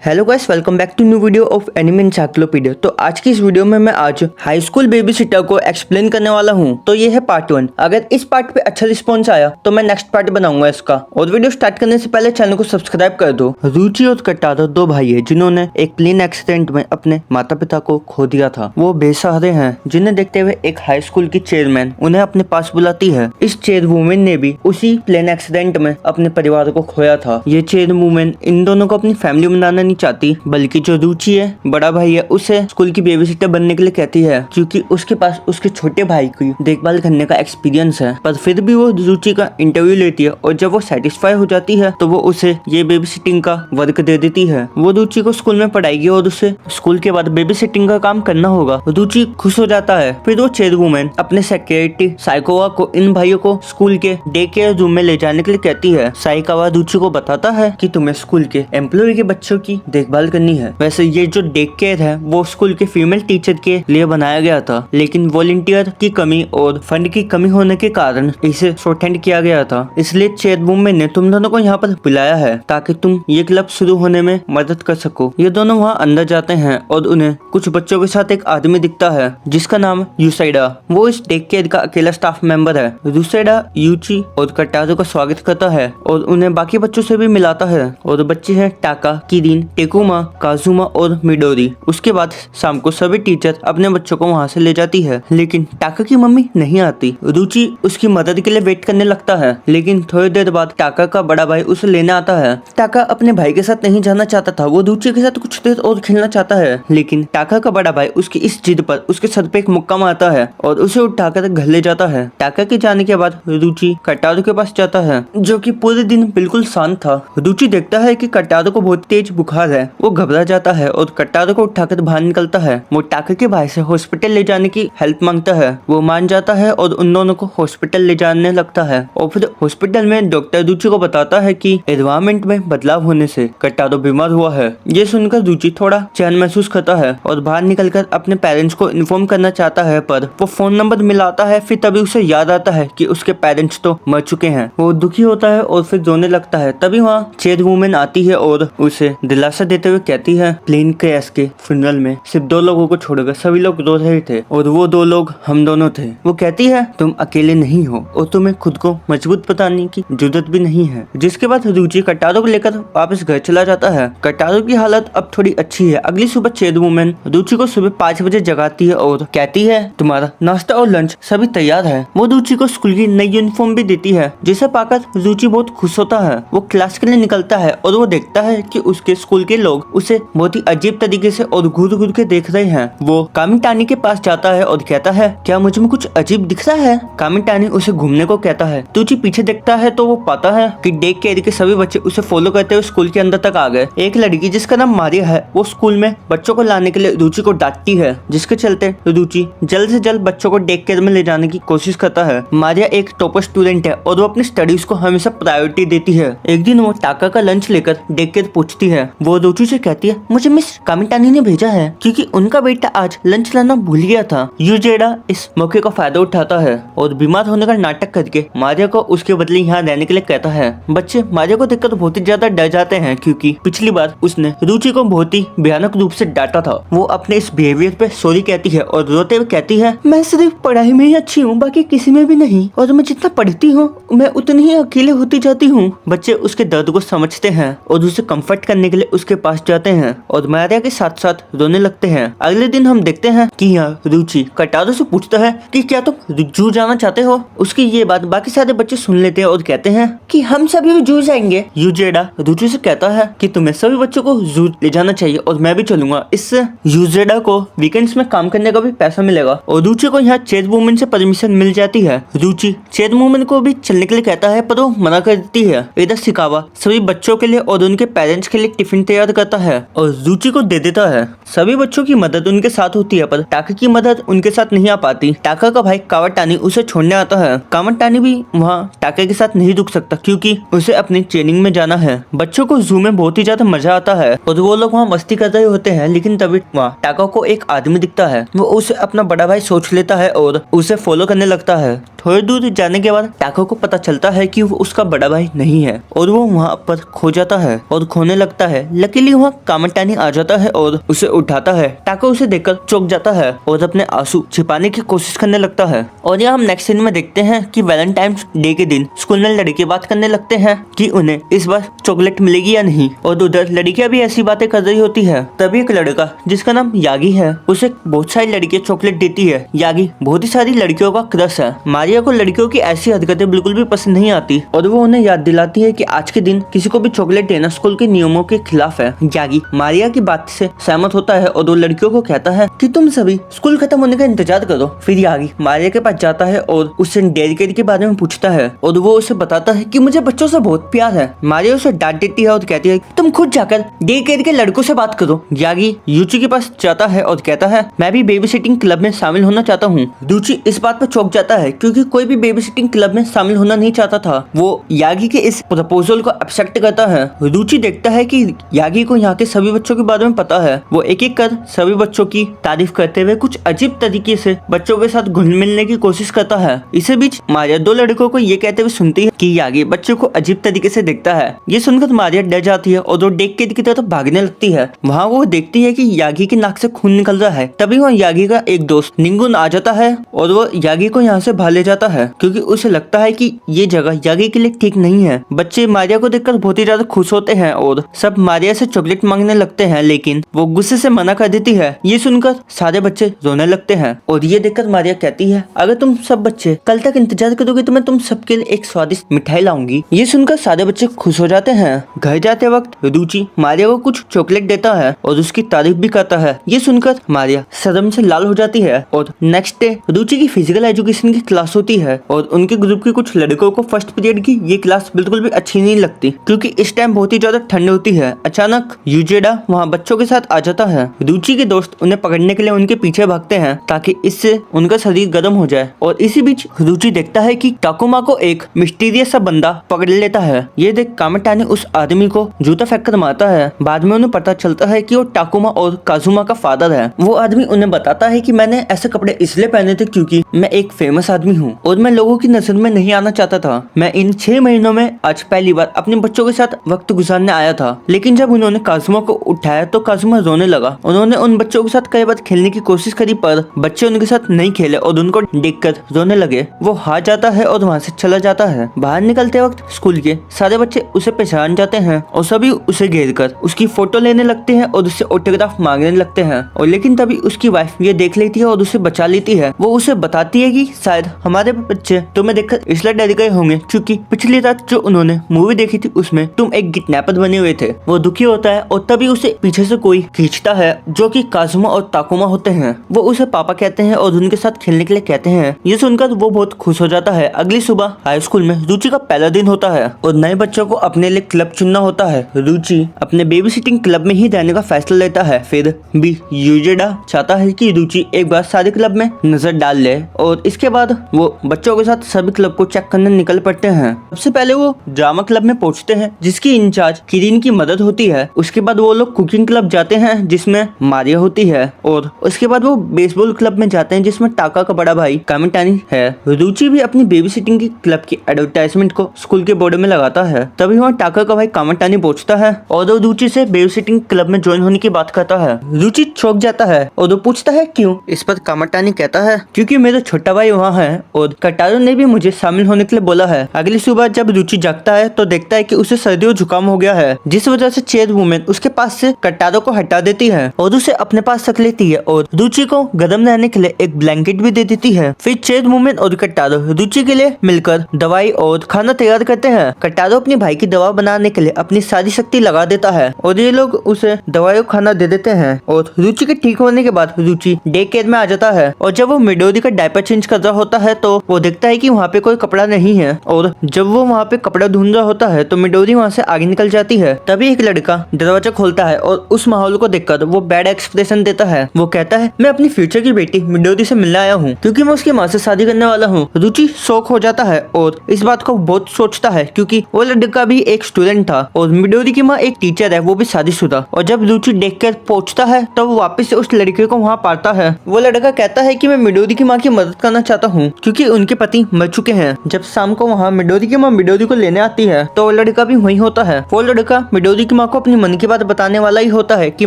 Hello guys, welcome back to new video of anime encyclopedia. तो आज की इस वीडियो में मैं आज हाई स्कूल बेबी सिटर को एक्सप्लेन करने वाला हूं। तो ये है पार्ट 1। अगर इस पार्ट पे अच्छा रिस्पॉन्स आया तो मैं नेक्स्ट पार्ट बनाऊंगा इसका। और वीडियो स्टार्ट करने से पहले चैनल को सब्सक्राइब कर दो। रुचि और कटारो दो भाई है जिन्होंने एक प्लेन एक्सीडेंट में अपने माता पिता को खो दिया था। वो बेसहारे हैं, जिन्हें देखते हुए एक हाई स्कूल की चेयरमैन उन्हें अपने पास बुलाती है। इस चेयरवुमेन ने भी उसी प्लेन एक्सीडेंट में अपने परिवार को खोया था। ये चेयरवुमेन इन दोनों को अपनी फैमिली बनाना नहीं चाहती, बल्कि जो रुचि है बड़ा भाई है उसे स्कूल की बेबी सिटर बनने के लिए कहती है, क्योंकि उसके पास उसके छोटे भाई की देखभाल करने का एक्सपीरियंस है। पर फिर भी वो रुचि का इंटरव्यू लेती है और जब वो सेटिस्फाई हो जाती है तो वो उसे ये बेबी सिटिंग का वर्क दे देती है। वो रुचि को स्कूल में पढ़ाएगी और उसे स्कूल के बाद बेबी सिटिंग का काम करना होगा। रुचि खुश हो जाता है। फिर वो चेयरवुमेन अपने सेक्रेटरी साइकोवा को इन भाइयों को स्कूल के डे केयर रूम में ले जाने के लिए कहती है। साइकोवा रुचि को बताता है कि तुम्हें स्कूल के एम्प्लॉय के बच्चों की देखभाल करनी है। वैसे ये जो डे केयर है वो स्कूल के फीमेल टीचर के लिए बनाया गया था, लेकिन वॉलंटियर की कमी और फंड की कमी होने के कारण इसे शॉर्टेंड किया गया था। इसलिए चेयरवुमेन ने तुम दोनों को यहाँ पर बुलाया है ताकि तुम ये क्लब शुरू होने में मदद कर सको। ये दोनों वहाँ अंदर जाते हैं और उन्हें कुछ बच्चों के साथ एक आदमी दिखता है जिसका नाम यूसाइडा। वो इस डे केयर का अकेला स्टाफ मेंबर है। यूसाइडा यूची और कटारो का स्वागत करता है और उन्हें बाकी बच्चों से भी मिलाता है। और बच्चे हैं टाका, किरिन, टेकुमा, काजुमा और मिडोरी। उसके बाद शाम को सभी टीचर अपने बच्चों को वहाँ से ले जाती है, लेकिन टाका की मम्मी नहीं आती। रुचि उसकी मदद के लिए वेट करने लगता है, लेकिन थोड़ी देर बाद टाका का बड़ा भाई उसे लेने आता है। टाका अपने भाई के साथ नहीं जाना चाहता था, वो रुचि के साथ कुछ देर और खेलना चाहता है, लेकिन टाका का बड़ा भाई उसकी इस जिद पर उसके सर पे एक मुक्का मारता है और उसे उठाकर घर ले जाता है। टाका के जाने के बाद रुचि कटारो के पास जाता है, जो कि पूरे दिन बिल्कुल शांत था। रुचि देखता है कि कटारो को बहुत तेज बुखार है। वो घबरा जाता है और कटारो को उठाकर बाहर निकलता है। वो टाका के भाई से हॉस्पिटल ले जाने की हेल्प मांगता है। वो मान जाता है और उन दोनों को हॉस्पिटल ले जाने लगता है। और फिर हॉस्पिटल में डॉक्टर रुचि को बताता है कि एनवायरमेंट में बदलाव होने से कटारो बीमार हुआ है। ये सुनकर रुचि थोड़ा चैन महसूस करता है और बाहर निकलकर अपने पेरेंट्स को इन्फॉर्म करना चाहता है, पर वो फोन नंबर मिलाता है। फिर तभी उसे याद आता है कि उसके पेरेंट्स तो मर चुके हैं। वो दुखी होता है और फिर रोने लगता है। तभी वहाँ चेयरवुमेन आती है और उसे दिलासा देते हुए कहती है, प्लेन क्रैश के फ्यूनरल में सिर्फ 2 लोगों को छोड़कर सभी लोग रो रहे थे और वो 2 लोग हम दोनों थे। वो कहती है, तुम अकेले नहीं हो और तुम्हें खुद को मजबूत बताने की जरूरत भी नहीं है। जिसके बाद रुचि कटारो को लेकर वापस घर चला जाता है। कटारो की हालत अब थोड़ी अच्छी है। अगली सुबह चेयरवुमेन रुचि को सुबह 5 बजे जगाती है और कहती है, तुम्हारा नाश्ता और लंच सभी तैयार है। वो रुचि को स्कूल की नई यूनिफॉर्म भी देती है, जिसे पाकर रुचि बहुत खुश होता है। वो क्लास के लिए निकलता है और वो देखता है कि उसके स्कूल के लोग उसे बहुत ही अजीब तरीके से और घूर घूर के देख रहे हैं। वो कामिटानी के पास जाता है और कहता है, क्या मुझ में कुछ अजीब दिख रहा है? कामिटानी उसे घूमने को कहता है। रुचि पीछे देखता है तो वो पाता है कि डे केयर के सभी बच्चे उसे फॉलो करते हुए स्कूल के अंदर तक आ गए। एक लड़की जिसका नाम मारिया है, वो स्कूल में बच्चों को लाने के लिए रुचि को डांटती है, जिसके चलते रुचि जल्द से जल्द बच्चों को डे केयर में ले जाने की कोशिश करता है। मारिया एक टॉपर स्टूडेंट है और वो अपनी स्टडीज को हमेशा प्रायोरिटी देती है। एक दिन वो टाका का लंच लेकर डे केयर पूछती है। वो रुचि से कहती है, मुझे मिस कामिटानी ने भेजा है क्योंकि उनका बेटा आज लंच लाना भूल गया था। यूजेडा इस मौके का फायदा उठाता है और बीमार होने का नाटक करके मारिया को उसके बदले यहाँ रहने के लिए कहता है। बच्चे मारिया को देखकर बहुत ही ज्यादा डर जाते हैं, क्योंकि पिछली बार उसने रुचि को बहुत ही भयानक रूप से डांटा था। वो अपने इस बिहेवियर पे सॉरी कहती है और रोते हुए कहती है, मैं सिर्फ पढ़ाई में ही अच्छी हूँ, बाकी किसी में भी नहीं, और मैं जितना पढ़ती हूँ मैं उतनी ही अकेले होती जाती हूँ। बच्चे उसके दर्द को समझते हैं और उसे कंफर्ट करने के लिए उसके पास जाते हैं और मारिया के साथ साथ रोने लगते हैं। अगले दिन हम देखते हैं कि यहाँ रुचि कटारो से पूछता है कि क्या तुम जू जाना चाहते हो। उसकी ये बात बाकी सारे बच्चे सुन लेते हैं और कहते हैं कि हम सभी भी जू जाएंगे। यूजेडा रुचि से कहता है कि तुम्हें सभी बच्चों को जू ले जाना चाहिए और मैं भी चलूंगा। इससे यूजेडा को वीकेंड्स में काम करने का भी पैसा मिलेगा और रुचि को यहाँ चेयरवुमेन से परमिशन मिल जाती है। रुचि चेयरवुमेन को भी चलने के लिए कहता है, पर वो मना कर देती है। इधर सिकावा सभी बच्चों के लिए और उनके पेरेंट्स के लिए टिफिन तैयार करता है और रुचि को दे देता है। सभी बच्चों की मदद उनके साथ होती है, पर टाका की मदद उनके साथ नहीं आ पाती। टाका का भाई कावाटानी उसे छोड़ने आता है। कावाटानी भी वहाँ टाका के साथ नहीं रुक सकता, क्योंकि उसे अपनी ट्रेनिंग में जाना है। बच्चों को जू में बहुत ही ज्यादा मजा आता है और वो लोग वहाँ मस्ती कर रहे होते हैं, लेकिन तभी वहाँ टाका को एक आदमी दिखता है। वो उसे अपना बड़ा भाई सोच लेता है और उसे फॉलो करने लगता है। थोड़ी दूर जाने के बाद टाका को पता चलता है कि वो उसका बड़ा भाई नहीं है और वो वहाँ पर खो जाता है और खोने लगता है। लकीली वहाँ कामटानी आ जाता है और उसे उठाता है। टाको उसे देखकर चौंक जाता है और अपने आंसू छिपाने की कोशिश करने लगता है। और यहाँ हम नेक्स्ट सीन में देखते हैं कि वैलेंटाइंस डे के दिन स्कूल में लड़के बात करने लगते हैं कि उन्हें इस बार चॉकलेट मिलेगी या नहीं, और उधर लड़कियां भी ऐसी बातें कर रही होती है। तभी एक लड़का जिसका नाम यागी है उसे बहुत सारी लड़कियां चॉकलेट देती है। यागी बहुत ही सारी लड़कियों का क्रश है। मारिया को लड़कियों की ऐसी हरकतें बिल्कुल भी पसंद नहीं आती और वो उन्हें याद दिलाती है कि आज के दिन किसी को भी चॉकलेट देना स्कूल के नियमों के खिलाफ है। यागी मारिया की बात से सहमत होता है और वो लड़कियों को कहता है कि तुम सभी स्कूल खत्म होने का इंतजार करो। फिर यागी मारिया के पास जाता है और उससे डे केयर के बारे में पूछता है और वो उसे बताता है कि मुझे बच्चों से बहुत प्यार है। मारिया उसे डांट देती है और कहती है तुम खुद जाकर डे केयर के लड़कों से बात करो। यागी यूची के पास जाता है और कहता है मैं भी बेबी सिटिंग क्लब में शामिल होना चाहता हूँ। यूची इस बात पर चौंक जाता है क्योंकि कोई भी बेबी सिटिंग क्लब में शामिल होना नहीं चाहता था। वो यागी के इस प्रपोजल को एक्सेप्ट करता है। यूची देखता है कि यागी को यहाँ के सभी बच्चों के बारे में पता है। वो एक एक कर सभी बच्चों की तारीफ करते हुए कुछ अजीब तरीके से बच्चों के साथ घुल मिलने की कोशिश करता है। इसी बीच मारिया दो लड़कों को ये कहते हुए सुनती है कि यागी बच्चों को अजीब तरीके से देखता है। ये सुनकर मारिया डर जाती है और वो डेक केयर की तरफ भागने लगती है। वहाँ वो देखती है कि यागी के नाक से खून निकल रहा है। तभी वहाँ यागी का एक दोस्त निंगुन आ जाता है और वो यागी को यहाँ से भाग ले जाता है क्योंकि उसे लगता है कि ये जगह यागी के लिए ठीक नहीं है। बच्चे मारिया को देखकर बहुत ही ज्यादा खुश होते हैं और सब मारिया से चॉकलेट मांगने लगते हैं, लेकिन वो गुस्से से मना कर देती है। ये सुनकर सारे बच्चे रोने लगते हैं और ये देखकर मारिया कहती है अगर तुम सब बच्चे कल तक इंतजार करोगे तो मैं तुम सबके लिए एक स्वादिष्ट मिठाई लाऊंगी। ये सुनकर सारे बच्चे खुश हो जाते हैं। घर जाते वक्त रुचि मारिया को कुछ चॉकलेट देता है और उसकी तारीफ भी करता है। ये सुनकर मारिया शर्म से लाल हो जाती है। और नेक्स्ट डे रुचि की फिजिकल एजुकेशन की क्लास होती है और उनके ग्रुप के कुछ लड़कों को फर्स्ट पीरियड की ये क्लास बिल्कुल भी अच्छी नहीं लगती क्योंकि इस टाइम बहुत ही ज्यादा ठंड होती है। अचानक यूजेडा वहाँ बच्चों के साथ आ जाता है। रुचि के दोस्त उन्हें पकड़ने के लिए उनके पीछे भागते हैं ताकि इससे उनका शरीर गर्म हो जाए। और इसी बीच रुचि देखता है कि टाकुमा को एक मिस्टीरियस सा बंदा पकड़ लेता है। ये देख कामाटानी उस आदमी को जूता फेंक कर मारता है। बाद में उन्हें पता चलता है कि वो टाकुमा और काजुमा का फादर है। वो आदमी उन्हें बताता है कि मैंने ऐसे कपड़े इसलिए पहने थे क्योंकि मैं एक फेमस आदमी हूँ और मैं लोगों की नजर में नहीं आना चाहता था। मैं इन 6 महीनों में आज पहली बार अपने बच्चों के साथ वक्त गुजारने आया था, लेकिन जब उन्होंने काजुमा को उठाया तो काजुमा रोने लगा। उन्होंने उन बच्चों के साथ कई बार खेलने की कोशिश करी पर बच्चे उनके साथ नहीं खेले और उनको देखकर रोने लगे। वो हार जाता है और वहाँ से चला जाता है। बाहर निकलते वक्त स्कूल के सारे बच्चे उसे पहचान जाते हैं और सभी उसे घेर कर उसकी फोटो लेने लगते हैं और उससे ऑटोग्राफ मांगने लगते हैं। और लेकिन तभी उसकी वाइफ ये देख लेती है और उसे बचा लेती है। वो उसे बताती है कि शायद हमारे बच्चे तुम्हें देखकर इसलिए डर गए होंगे क्योंकि पिछली रात जो उन्होंने मूवी देखी थी उसमें तुम एक किडनैपर बने हुए थे। वो दुखी होता है और तभी उसे पीछे से कोई खींचता है जो कि काजुमा और ताकुमा होते हैं। वो उसे पापा कहते हैं और उनके साथ खेलने के लिए कहते हैं। ये सुनकर वो बहुत खुश हो जाता है। अगली सुबह हाई स्कूल में रुचि का पहला दिन होता है और नए बच्चों को अपने लिए क्लब चुनना होता है। रुचि अपने बेबी सिटिंग क्लब में ही रहने का फैसला लेता है। फिर भी यूजेडा चाहता है कि रुचि एक बार सारे क्लब में नजर डाल ले और इसके बाद वो बच्चों के साथ सभी क्लब को चेक करने निकल पड़ते हैं। सबसे पहले वो ड्रामा क्लब में पहुंचते हैं जिसकी इंचार्ज किरीन की मदद होती है। उसके बाद वो लोग कुकिंग क्लब जाते हैं जिसमें मारिया होती है और उसके बाद वो बेसबॉल क्लब में जाते हैं जिसमें टाका का बड़ा भाई कामिटानी है। रुचि भी अपनी बेबी सिटिंग की क्लब की एडवर्टाइजमेंट को स्कूल के बोर्ड में लगाता है। तभी वहाँ टाका का भाई कामिटानी पहुंचता है और वो रुचि से बेबी सिटिंग क्लब में ज्वाइन होने की बात करता है। रुचि चौंक जाता है और वो पूछता है क्यों। इस पर कामिटानी कहता है क्योंकि मेरा छोटा भाई वहाँ है और कटारो ने भी मुझे शामिल होने के लिए बोला है। अगली सुबह जब रुचि जागता है तो देखता है कि उसे सर्दी और जुकाम हो गया है, जिस वजह से चेयर वुमेन उसके पास से कटारो को हटा देती है और उसे अपने पास रख लेती है और रुचि को गर्म रहने के लिए एक ब्लैंकेट भी दे देती है। फिर चेयर वुमेन और कटारो रुचि के लिए मिलकर दवाई और खाना तैयार करते हैं। कटारो अपने भाई की दवा बनाने के लिए अपनी सारी शक्ति लगा देता है और ये लोग उसे दवाई और खाना दे देते हैं। और रुचि के ठीक होने के बाद रुचि डे केयर में आ जाता है और जब वो मिडोरी का डायपर चेंज कर रहा होता है तो वो देखता है कि वहाँ पे कोई कपड़ा नहीं है और जब वो वहाँ पे कपड़ा ढूंढ रहा होता है तो मिडोरी वहाँ से आगे निकल जाती है। तभी एक लड़का दरवाजा खोलता है और उस माहौल को देखकर वो बैड एक्सप्रेशन देता है। वो कहता है मैं अपनी फ्यूचर की बेटी मिडोरी से मिलने आया हूँ क्योंकि मैं उसकी माँ से शादी करने वाला हूँ। रुचि शौक हो जाता है और इस बात को बहुत सोचता है क्योंकि वो लड़का भी एक स्टूडेंट था और मिडोरी की माँ एक टीचर है, वो भी शादीशुदा। और जब रुचि देख कर पहुँचता है तो वो वापस से उस लड़के को वहाँ पाता है। वो लड़का कहता है कि मैं मिडोरी की माँ की मदद करना चाहता हूँ क्योंकि उनके पति मर चुके हैं। जब शाम को वहाँ मिडोरी की माँ मिडोरी को लेने आती है तो वो लड़का भी वहीं होता है। वो लड़का मिडोरी की माँ को अपनी मन की बात बताने वाला ही होता है कि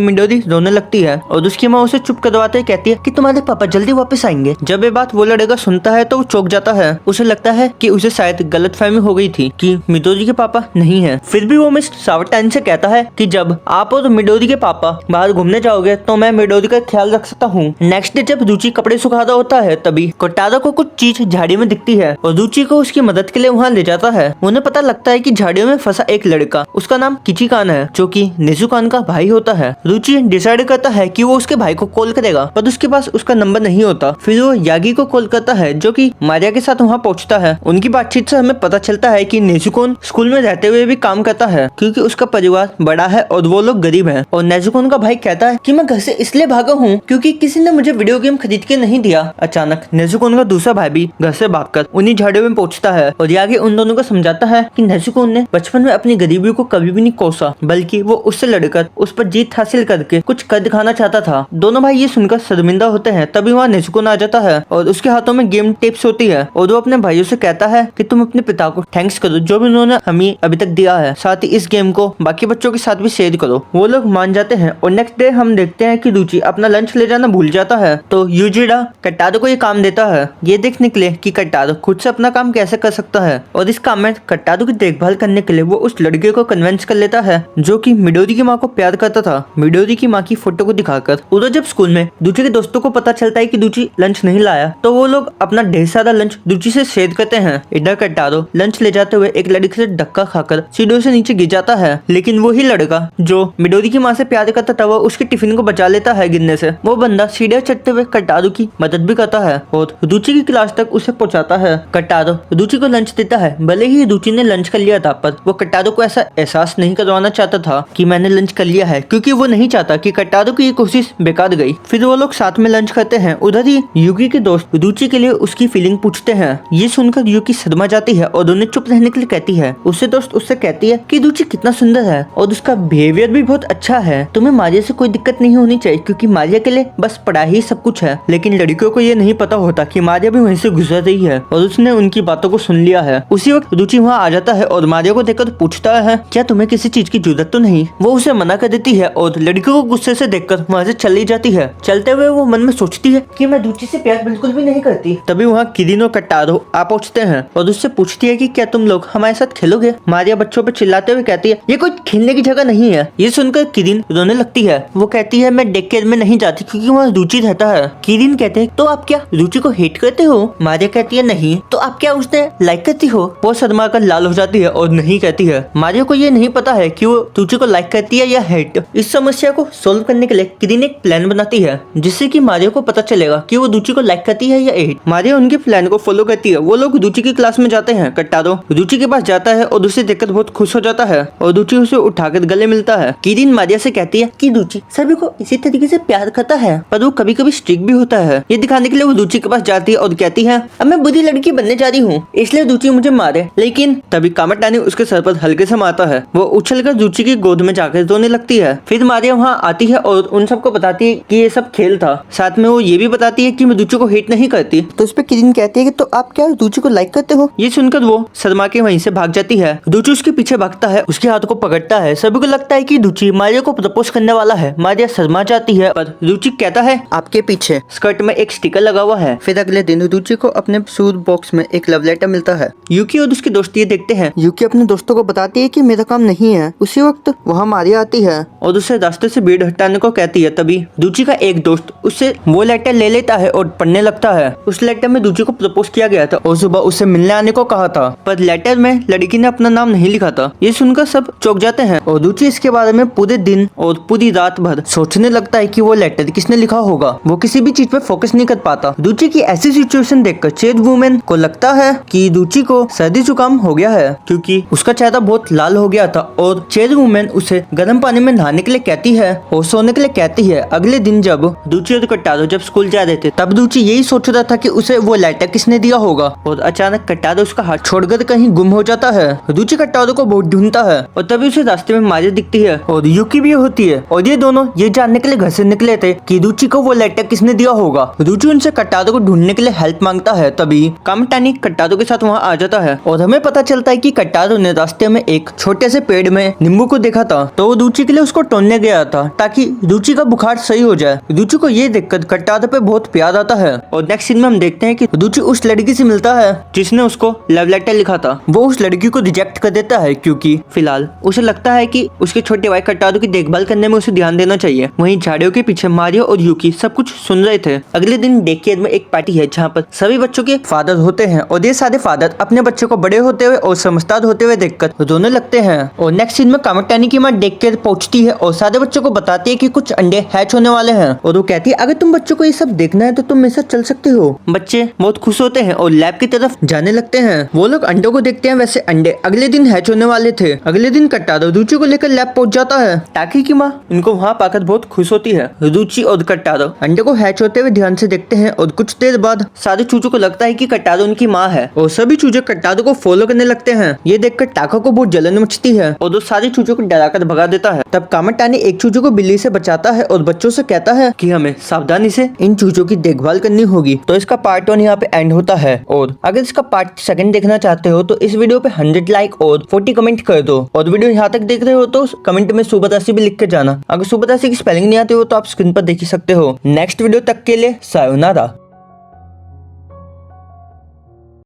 मिडोरी रोने लगती है और उसकी माँ उसे चुप करवाते कहती है कि तुम्हारे पापा जल्दी वापस आएंगे। जब ये बात वो लड़का सुनता है तो वो चौंक जाता है। उसे लगता है कि उसे शायद गलतफहमी हो गई थी कि मिडोरी के पापा नहीं है। फिर भी वो मिस सावरटाइन से कहता है कि जब आप और मिडोरी के पापा बाहर घूमने जाओगे तो मैं मिडोरी का ख्याल रख सकता हूँ। नेक्स्ट डे जब रुचि कपड़े सुखा रहा होता है तभी कोटारो को कुछ चीज झाड़ी में दिखती है और रुचि को उसकी मदद के लिए वहाँ ले जाता है। उन्हें पता लगता है कि झाड़ियों में फंसा एक लड़का, उसका नाम किचिकान है, जो कि नेजुकान का भाई होता है। रुचि डिसाइड करता है कि वो उसके भाई को कॉल करेगा, पर उसके पास उसका नंबर नहीं होता। फिर वो यागी को कॉल करता है जो कि मारिया के साथ वहाँ पहुँचता है। उनकी बातचीत से हमें पता चलता है कि नेजुकोन स्कूल में रहते हुए भी काम करता है क्योंकि उसका परिवार बड़ा है और वो लोग गरीब हैं। और नेजुकोन का भाई कहता है कि मैं घर से इसलिए भागा हूँ क्योंकि किसी ने मुझे वीडियो गेम खरीद के नहीं दिया। अचानक नेजुकोन का दूसरा भाई भी घर से भागकर उन्हीं झाड़ियों में पहुंचता है और यागी उन दोनों को समझाता है कि नेजुकोन ने बचपन में अपनी गरीबी को कभी भी नहीं कोसा, बल्कि वो उससे लड़कर उस पर जीत हासिल करके कुछ कर दिखाना चाहता था। दोनों भाई ये सुनकर शर्मिंदा होते हैं। तभी वहाँ नेजुकोन आ जाता है और उसके हाथों में गेम टिप्स होती है और वो अपने भाइयों से कहता है कि तुम अपने पिता को थैंक्स करो जो भी उन्होंने हमें अभी तक दिया है, साथ ही इस गेम को बाकी बच्चों के साथ भी शेयर करो। वो लोग मान जाते हैं और नेक्स्ट डे हम देखते हैं कि रुचि अपना लंच ले जाना भूल जाता है तो यूजिडा कट्टारो को ये काम देता है, ये देखने के लिए कि कट्टारो खुद से अपना काम कैसे कर सकता है। और इस काम में कट्टारो की देखभाल करने के लिए वो उस लड़के को कन्विंस कर लेता है जो कि मिडोरी की माँ को प्यार करता था, मिडोरी की माँ की फोटो को दिखाकर। उधर जब स्कूल में रुचि के दोस्तों को पता चलता है कि रुचि लंच नहीं लाया तो वो लोग अपना ढेर सारा लंच रुचि से शेयर करते हैं। इधर कट्टारो लंच ले जाते हुए एक लड़के से धक्का खाकर सीढ़ियों से नीचे गिर जाता है, लेकिन वही लड़का जो मिडोरी की माँ से प्यार करता था वो उसके टिफिन को बचा लेता है गिरने से। वो बंदा सीढ़ियाँ चढ़ते हुए कट्टारो की मदद भी करता है और रुचि की क्लास तक उसे पहुंचाता है। कट्टारो रुचि को लंच देता है। भले ही रुचि ने लंच कर लिया था पर वो कट्टारो को ऐसा एहसास नहीं करवाना चाहता था कि मैंने लंच कर लिया है, क्योंकि वो नहीं चाहता कि कट्टारो की ये कोशिश बेकार गई। फिर वो लोग साथ में लंच करते हैं। उधर ही युकी के दोस्त रुचि के लिए उसकी फीलिंग पूछते हैं। ये सुनकर युकी शर्मा जाती है और उन्हें चुप रहने के लिए कहती है। उससे दोस्त उससे कहती है कि रुचि कितना सुंदर है और उसका बिहेवियर भी बहुत अच्छा है, तुम्हें मारिया से कोई दिक्कत नहीं होनी चाहिए क्योंकि मारिया के लिए बस पढ़ाई ही सब कुछ है। लेकिन लड़कियों को ये नहीं पता होता कि मारिया भी वहीं से गुजर रही है और उसने उनकी बातों को सुन लिया है। उसी वक्त रुचि वहाँ आ जाता है और मारिया को देखकर पूछता है क्या तुम्हें किसी चीज की जरूरत तो नहीं। वो उसे मना कर देती है और लड़कियों को गुस्से से देखकर वहाँ से चली जाती है। चलते हुए वो मन में सोचती है कि मैं रुचि से प्यार बिल्कुल भी नहीं करती। तभी वहाँ किरीन और कट्टारो आ पहुँचते हैं और उससे पूछती है कि क्या तुम लोग हमारे साथ खेलोगे। मारिया बच्चों पर चिल्लाते हुए कहती है ये कोई खेलने की जगह नहीं है। ये सुनकर किरीन रोने लगती है। वो कहती है मैं डे केयर में नहीं जाती क्योंकि वहाँ रुचि रहता है। किरीन कहते हैं तो आप क्या रुचि को हेट करते हो। मारिया कहती है नहीं। तो आप क्या उसे लाइक करती हो। वो शर्मा कर लाल हो जाती है और नहीं कहती है। मारिया को ये नहीं पता है कि वो रुचि को लाइक करती है या हेट। इस समस्या को सोल्व करने के लिए किरीन एक प्लान बनाती है जिससे कि मारिया को पता चलेगा कि वो रुचि को लाइक करती है या हेट। मारिया उनके प्लान को फॉलो करती है। वो लोग रुचि की क्लास में जाते हैं। कट्टारो रुचि के पास जाता है और उसे देखकर बहुत खुश हो जाता है और रुचि उसे उठाकर गले मिलता है। किरीन मारिया से कहती है कि रुचि सभी को इसी तरीके से प्यार करता है पर वो कभी कभी स्ट्रिक्ट भी होता है। ये दिखाने के लिए वो रुचि के पास जाती है और कहती है अब मैं बुरी लड़की बनने जा रही हूँ इसलिए रुचि मुझे मारे। लेकिन तभी कामाटानी उसके सर पर हल्के से मारता है। वो उछलकर रुचि की गोद में जाकर रोने लगती है। फिर मारिया वहाँ आती है और उन सबको बताती है कि ये सब खेल था। साथ में वो ये भी बताती है कि मैं रुचि को हेट नहीं करती। तो उस पर किरीन कहती है कि तो आप क्या रुचि को लाइक करते हो। ये सुनकर वो शर्मा के वहीं से भाग जाती है। रुचि उसके पीछे भागता है, उसके हाथ को पकड़ता है। सभी को लगता है कि रुचि मारिया को प्रपोज करने वाला है। मारिया शर्मा जाती है पर रुचि कहता है आपके पीछे स्कर्ट में एक स्टिकर लगा हुआ है। फिर अगले दिन रुचि को अपने शूज बॉक्स में एक लव लेटर मिलता है। युकी और उसके दोस्त ये देखते हैं। युकी अपने दोस्तों को बताती है कि मेरा काम नहीं है। उसी वक्त वहाँ मारिया आती है और उसे रास्ते से भीड़ हटाने को कहती है। तभी रुचि का एक दोस्त उससे वो लेटर ले लेता है और पढ़ने लगता है। उस लेटर में रुचि को प्रपोज किया गया था और सुबह उसे मिलने आने को कहा था, पर लेटर में लड़की ने अपना नाम नहीं लिखा था। ये सुनकर सब चौंक जाते हैं और रुचि इसके बारे में पूरे दिन और पूरी रात भर सोचने लगता है कि वो लेटर किसने लिखा होगा। वो किसी भी चीज पे फोकस नहीं कर पाता। रुचि की ऐसी सिचुएशन देखकर चेयर वुमेन को लगता है कि रुचि को सर्दी जुकाम हो गया है क्योंकि उसका चेहरा बहुत लाल हो गया था और चेयर वुमेन उसे गर्म पानी में नहाने के लिए कहती है और सोने के लिए कहती है। अगले दिन जब रुचि और कट्टारो जब स्कूल जा रहे थे तब रुचि यही सोच रहा था कि उसे वो लेटर किसने दिया होगा और अचानक कट्टारो उसका हाथ छोड़कर कहीं गुम हो जाता है। रुचि कट्टारो को बहुत ढूंढता है और तभी उसे रास्ते में मारिया दिखती है और युकी भी होती है और ये दोनों ये जानने के लिए घर से निकले थे कि रुचि को वो लेटर किसने दिया होगा। रुचि उनसे कट्टारो को ढूंढने के लिए हेल्प मांगता है। तभी कामाटानी कट्टारो के साथ वहाँ आ जाता है और हमें पता चलता है कि कट्टारो ने रास्ते में एक छोटे से पेड़ में नींबू शिबू को देखा था तो वो रुचि के लिए उसको टोनने गया था ताकि रुचि का बुखार सही हो जाए। रुचि को ये देखकर कट्टादो पे बहुत प्यार आता है और नेक्स्ट सीन में हम देखते हैं कि रुचि उस लड़की से मिलता है जिसने उसको लव लेटर लिखा था। वो उस लड़की को रिजेक्ट कर देता है क्योंकि फिलहाल उसे लगता है कि उसके छोटे भाई कट्टादो की देखभाल करने में उसे ध्यान देना चाहिए। वहीं झाड़ियों के पीछे मारियो और यूकी सब कुछ सुन रहे थे। अगले दिन डे केयर में एक पार्टी है जहाँ पर सभी बच्चों के फादर होते हैं और ये सारे फादर अपने बच्चों को बड़े होते हुए और समझदार होते हुए देखकर रोने लगते हैं। और नेक्स्ट सीन में कामाटानी की माँ डे केयर पहुंचती है और सारे बच्चों को बताती है कि कुछ अंडे हैच होने वाले हैं और वो कहती है अगर तुम बच्चों को ये सब देखना है तो तुम मेरे साथ चल सकते हो। बच्चे बहुत खुश होते हैं और लैब की तरफ जाने लगते हैं। वो लोग अंडों को देखते हैं। वैसे अंडे अगले दिन हैच होने वाले थे। अगले दिन कट्टादो रुचि को लेकर लैब पहुंच जाता है। टाकी की माँ इनको वहाँ पाकर बहुत खुश होती है। रुचि और कट्टादो अंडे को हैच होते हुए ध्यान से देखते हैं और कुछ देर बाद सारे चूजों को लगता है कि कट्टादो उनकी माँ है और सभी चूजे कट्टादो को फॉलो करने लगते हैं। ये देखकर टाका को बहुत जलन मचती है और वो सारे चूजों को डराकर भगा देता है। तब कामाटानी एक चूजे को बिल्ली से बचाता है और बच्चों से कहता है कि हमें सावधानी से इन चूजों की देखभाल करनी होगी। तो इसका पार्ट 1 यहाँ पे एंड होता है और अगर इसका पार्ट 2 देखना चाहते हो तो इस वीडियो पे 100 लाइक और 40 कमेंट कर दो। और वीडियो यहाँ तक देख रहे हो तो कमेंट में सुबतासी भी लिख के जाना। अगर सुबतासी की स्पेलिंग नहीं आती हो तो आप स्क्रीन पर देख ही सकते हो। नेक्स्ट वीडियो तक के लिए सायोनारा।